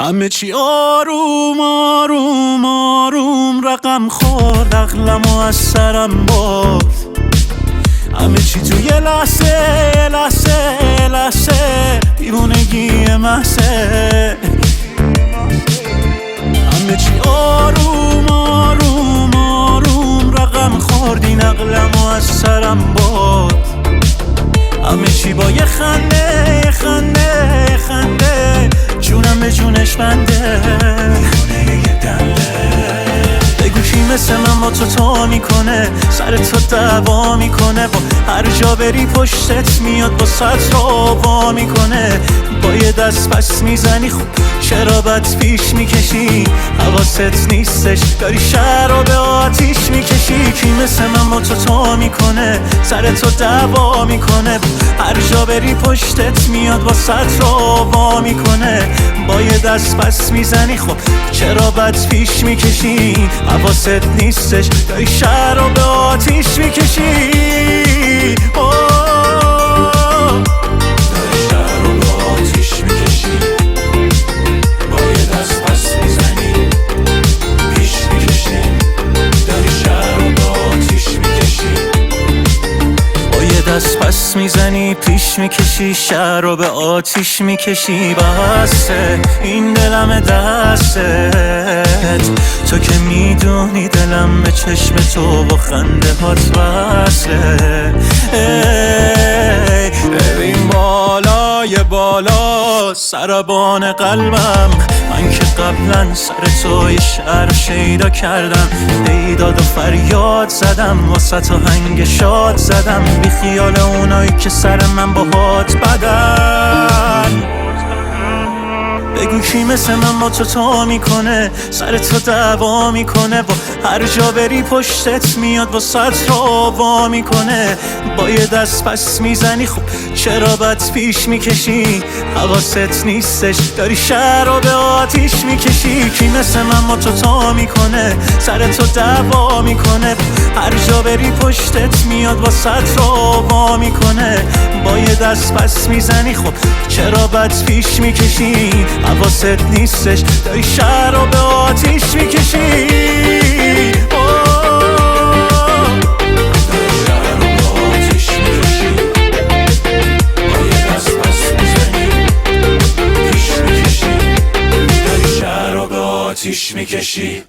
همه چی آروم آروم آروم رقم خورد، عقلمو از سرم برد. همه چی تو یه لحظه لحظه لحظه دیوونگی محضه. همه چی آروم آروم آروم رقم خورد، این عقلمو از سرم برد. همه چی با یه خنده خنده خنده جونم به جونش بنده. بگو کی مثل من با تو میکنه، سر تو دعوا میکنه، با هر جا بری پشتت میاد با ست رو وا میکنه. با یه دست پس میزنی خوب چرا بد پیش میکشی، حواست نیستش داری شهر رو به آتیش میکشی. کی مثل من با تو میکنه، سر تو دعوا میکنه، هر جا بری پشتت میاد با ست رو وا میکنه. با یه دست پس میزنی خب چرا بد پیش میکشی، حواست نیستش داری شهر رو به آتیش میکشی. دست پس میزنی پیش میکشی، شهر رو به آتیش میکشی. بسه این دلم دستت، تو که میدونی دلم به چشم تو با خنده هات وصله. ببین بالای بالا سربان قلبم، من که قبلا سر تو یه شعر شیدا کردم، پیداد و فریاد زدم، واسه تو هنگ شاد زدم، بی خیال اونایی که سر من با هات بدن. بگو کی مثل من با تو میکنه، سر تو دعوا میکنه، با هر جا بری پشتت میاد با ست رو وا میکنه. با یه دست پس میزنی خوب چرا بد پیش میکشی، حواست نیستش داری شهر رو به آتیش میکشی. کی مثل من با تو میکنه، سر تو دعوا میکنه، هر جا بری پشتت میاد با ست رو وا میکنه. با یه دست پس میزنی خب چرا بد پیش میکشی، حواست نیستش داری شهر رو به آتیش میکشی. آتیش میکشی.